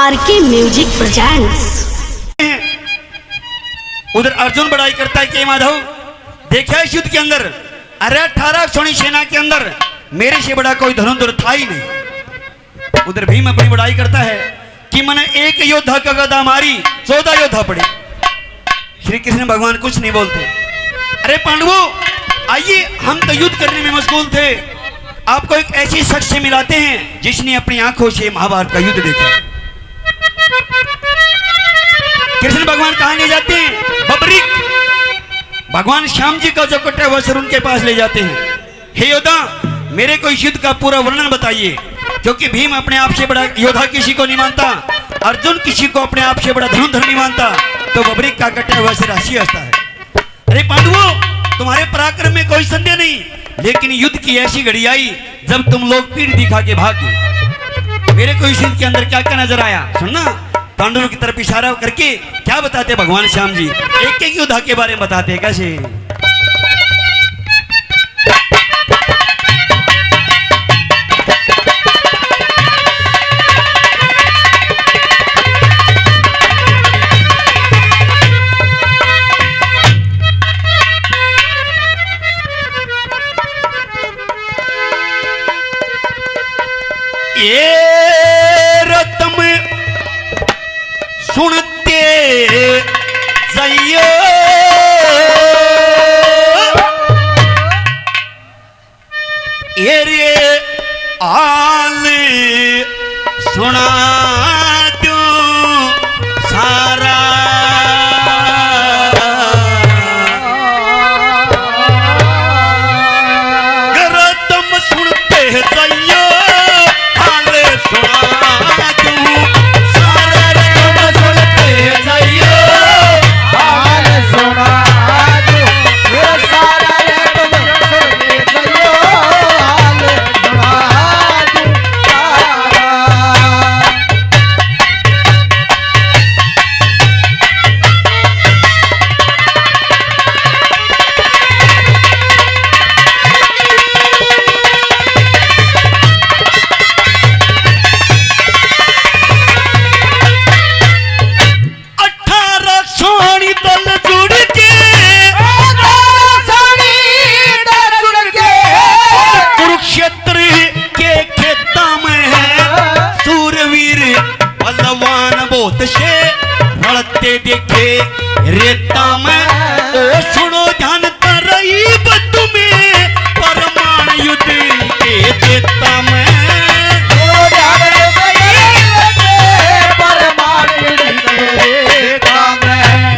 RK music presents. उधर अर्जुन बड़ाई करता है कि माधव देखा इस युद्ध के अंदर, अरे 18 सोनी सेना के अंदर मेरे से बड़ा कोई धनुर्धर था ही नहीं। उधर भीम अपनी बड़ाई करता है कि मैंने एक योद्धा का गदा मारी 14 योद्धा पड़े। श्री कृष्ण भगवान कुछ नहीं बोलते। अरे पांडवों आइए, हम तो युद्ध करने में मशगूल थे, आपको एक ऐसी शख्स से मिलाते हैं जिसने अपनी आंखों से महाभारत का युद्ध देखा। कृष्ण भगवान कहां ले जाते हैं? बबरिक भगवान श्याम जी का जो कटा हुआ सर उनके पास ले जाते हैं। हे योद्धा, मेरे को इस युद्ध का पूरा वर्णन बताइए, क्योंकि भीम अपने आप से बड़ा योद्धा किसी को नहीं मानता, अर्जुन किसी को अपने आप से बड़ा धनुर्धर नहीं मानता, तो बबरिक का कटा हुआ सिर हंसी हंसता है। अरे पांडवों, तुम्हारे पराक्रम में कोई संदेह नहीं, लेकिन युद्ध की ऐसी घड़ी आई जब तुम लोग पीठ दिखा के भाग गए। मेरे को इस युद्ध के अंदर क्या क्या नजर आया सुनना। पांडवों की तरफ इशारा करके क्या बताते भगवान श्याम जी, एक एक योद्धा के बारे में बताते कैसे। ये रतम सुनते जाइयो, ये रे आल सुना दो सारा, रतम सुनते जाइयो देखे रेता में ओ सुनो जानता रही तुम्हें परमाण युद्ध के देता में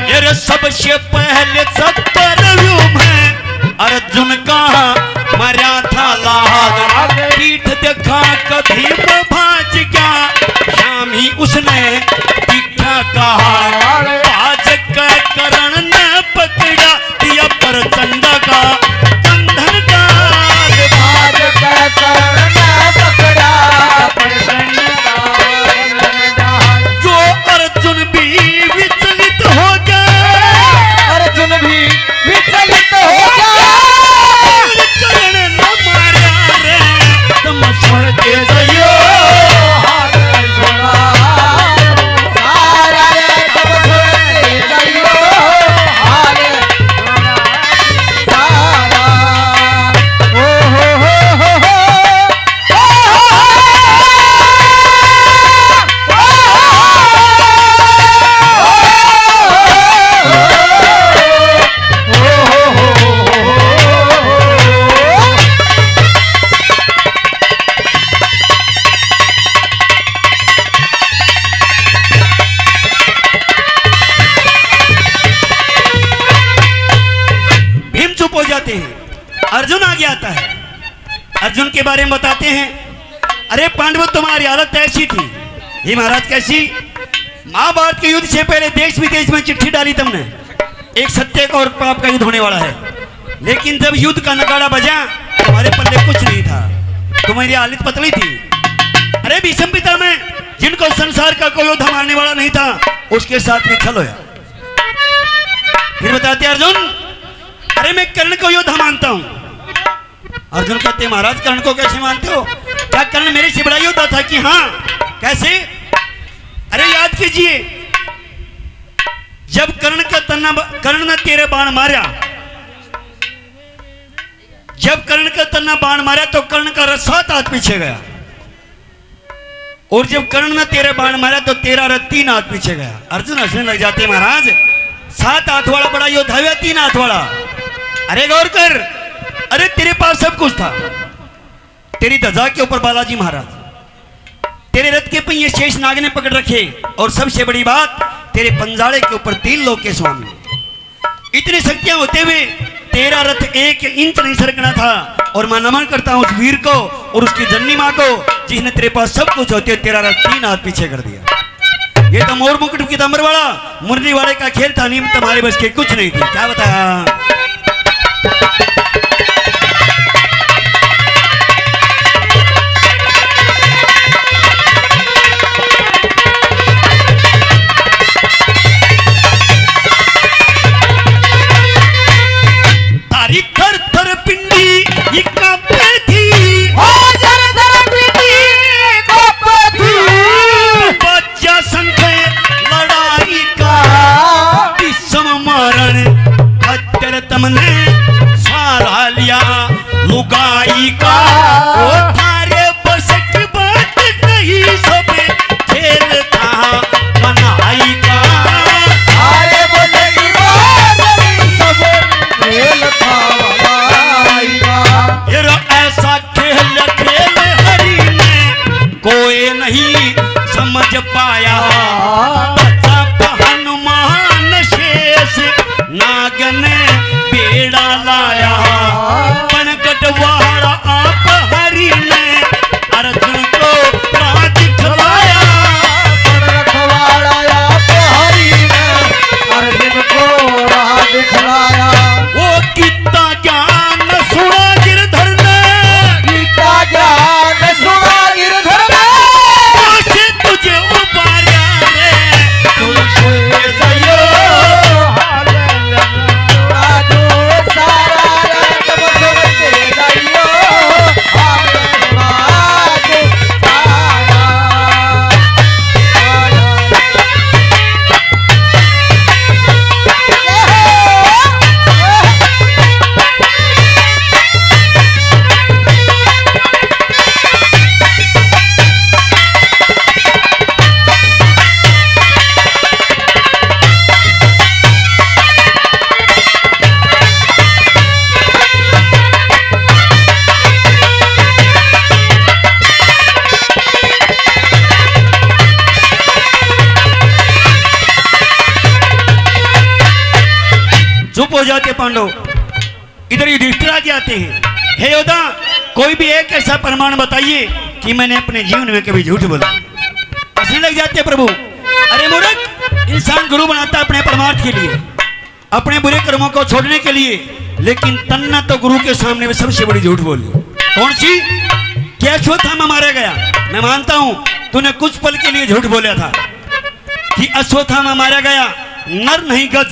ये सबसे पहले 70 में अर्जुन का मरा था लाल, पीठ देखा कभी भाज गया श्याम ही उसने दिखा कहा, आज का करण न पकड़ा दिया पर चंदा का बंधन का, आज का करण न पकड़ा पर चंदा का, जो अर्जुन भी विचलित हो गया, अर्जुन भी विचलित हो गया, करण न मारा रे तुम सुन के जाइयो। अर्जुन आगे आता है, अर्जुन के बारे में बताते हैं। अरे पांडवों, तुम्हारी हालत ऐसी थी। ये महाराज कैसी? महाभारत के युद्ध से पहले देश विदेश में चिट्ठी डाली तुमने, एक सत्य का और पाप का युद्ध होने वाला है, लेकिन जब युद्ध का नगाड़ा बजा तुम्हारे पल्ले कुछ नहीं था, तुम्हारी हालत पतली थी। अरे भीष्म पिता में जिनको संसार का कोई योद्धा मारने वाला नहीं था, उसके साथ में छल होया। फिर बताते अर्जुन, अरे मैं कर्ण को योद्धा मानता हूं। अर्जुन कहते महाराज कर्ण को कैसे मानते हो? क्या कर्ण मेरे से बड़ा योद्धा था? कि हाँ। कैसे? अरे बात कीजिए, जब कर्ण ने तेरे बाण मारा, जब कर्ण का तन्ना बाण मारा तो कर्ण का रथ 7 हाथ पीछे गया, और जब कर्ण ने तेरे बाण मारा तो तेरा रथ 3 हाथ पीछे गया। अर्जुन हंसने लग जाते, महाराज 7 हाथ वाला बड़ा योद्धा है, 3 हाथ वाला? अरे गौर कर, अरे तेरे पास सब कुछ था, तेरी ध्वजा के ऊपर बालाजी महाराज, तेरे रथ के पहिए शेष नाग ने पकड़ रखे, और सबसे बड़ी बात तेरे पंजाड़े के ऊपर 3 लोक के स्वामी। इतनी शक्तियां होते हुए तेरा रथ 1 इंच नहीं सरकना था। और मैं नमन करता हूं उस वीर को और उसकी जननी मां को, जिसने तेरे पास सब कुछ होते तेरा रथ 3 हाथ पीछे कर दिया। ये तो मोर मुकुट की तंबर वाला मुरली वाले का खेल था, नीम तुम्हारे बस के कुछ नहीं थी। क्या बताया? थर थर पिंडी कांपे थी, थर थर पिंडी कांपे थी, बच्चा संख लड़ाई का विषम मारण खच्चर तमने सारा लिया लुगाई का। वो थारे बस की बात नहीं, सब खेल था मनाई का। थारे बस की बात नहीं, सब खेल था मनाई का। ऐसा खेल खेल हरि ने कोई नहीं समझ पाया। हनुमान शेष नागन बेड़ा लाया, पनकटवाड़ा आप हरि ने अर्जुन को राज खिलाया। पनकटवाड़ा आप हरि ने अर्जुन को राज खिलाया। वो कितना ज्ञान सुना गिरधर ने, गीता ज्ञान सुना गिरधर ने, तुझे तुझे उबारा रे, तुझे जयो राजो सारा रंग बसवते जयो राज सारा। चुप हो जाते पांडव। इधर युधिष्ठिर आगे आते हैं, हे योद्धा कोई भी एक ऐसा प्रमाण बताइए कि मैंने अपने जीवन में कभी झूठ बोला। हंसने लग जाते प्रभु, अरे मूर्ख, इंसान गुरु बनाता है अपने परमार्थ के लिए, अपने बुरे कर्मों को छोड़ने के लिए, लेकिन तन्ना तो गुरु के सामने में सबसे बड़ी झूठ बोली। कौन सी? क्या अश्वत्थामा मारा गया? मैं मानता हूं तूने कुछ पल के लिए झूठ बोला था कि अश्वत्थामा मारा गया, नर नहीं गध,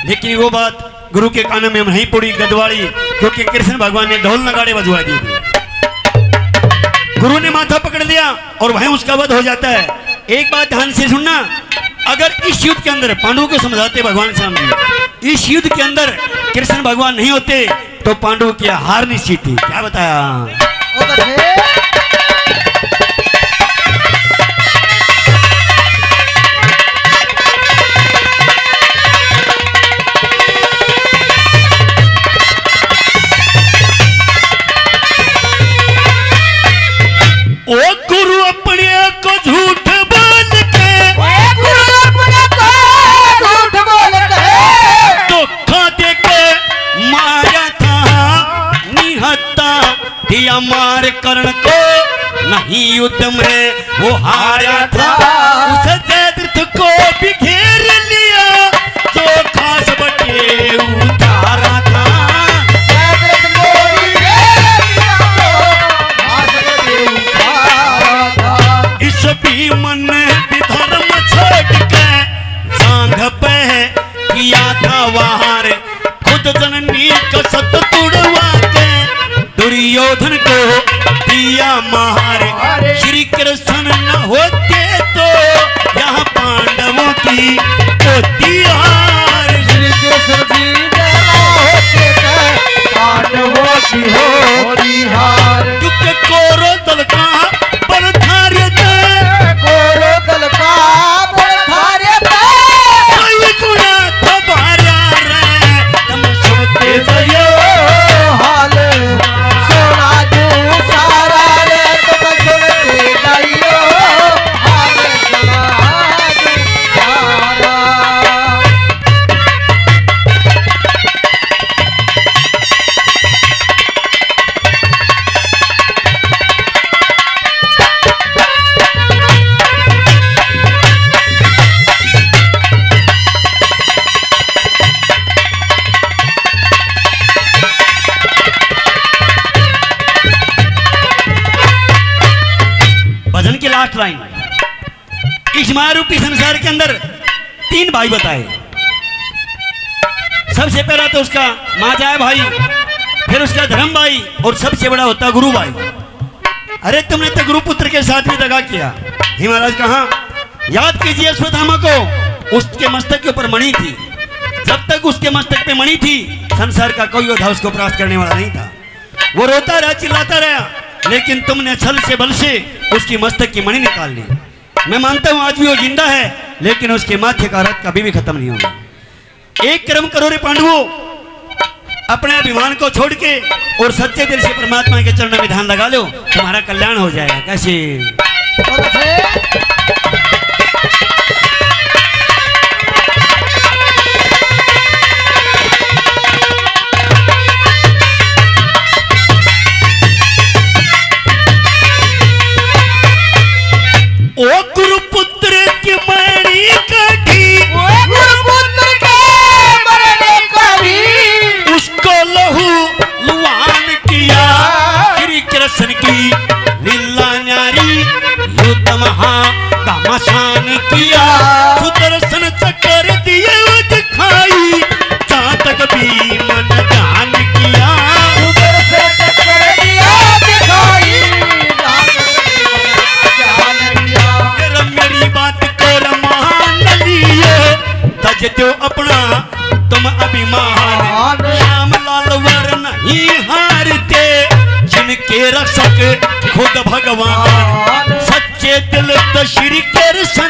लेकिन वो बात गुरु के कान में नहीं पड़ी गदवाड़ी, क्योंकि कृष्ण भगवान ने ढोल नगाड़े बजवा दिए थे। गुरु ने माथा पकड़ लिया और वहीं उसका वध हो जाता है। एक बात ध्यान से सुनना, अगर इस युद्ध के अंदर पांडवों को समझाते भगवान सामने, इस युद्ध के अंदर कृष्ण भगवान नहीं होते तो पांडवों की हार निश्चित थी। क्या बताया? ओ गुरु अपने को झूठ बोल के, गुरु अपने को झूठ बोल के, धोखा दे के मारा था निहत्ता दिया मार कर्ण को। माया रूपी संसार के अंदर 3 भाई बताए। सबसे पहला तो उसका माजाए भाई, फिर उसका धर्म भाई, और सबसे बड़ा होता गुरु भाई। अरे तुमने तो गुरु पुत्र के साथ भी दगा किया। हे महाराज कहा, याद कीजिए अश्वत्थामा को उसके मस्तक के ऊपर मणि थी। जब तक उसके मस्तक पे मणि थी, संसार का कोई योद्धा उसको प्राप्त करने वाला नहीं था। वो रोता रहा, चिल्लाता रहा, लेकिन तुमने छल से बल से उसकी मस्तक की मणि निकाल ली। मैं मानता हूं आज भी वो जिंदा है, लेकिन उसके माथे का रथ कभी भी खत्म नहीं होगा। एक कर्म करो रे पांडवों, अपने अभिमान को छोड़ के और सच्चे दिल से परमात्मा के चरणों में ध्यान लगा लो, तुम्हारा कल्याण हो जाएगा। कैसे? बहुत अच्छे। ओ गुरुपुत्र की मणि कटी, ओ गुरुपुत्र के मरने का भी उसको लहू लुहान किया। श्री कृष्ण की लीला न्यारी, युद्ध महा घमासान किया। सुदर्शन चक्र दिए दिखाई, चातक भी मन ध्यान किया। सुदर्शन चक्र दिया दिखाई, जान दिया। तेरा मेरी बात को रमान लिए, तज दो अपना तुम अभिमान। श्याम लाल वर नहीं हारते, जिनके रक्षक खुद भगवान। सच्चे दिल तो श्री कृष्ण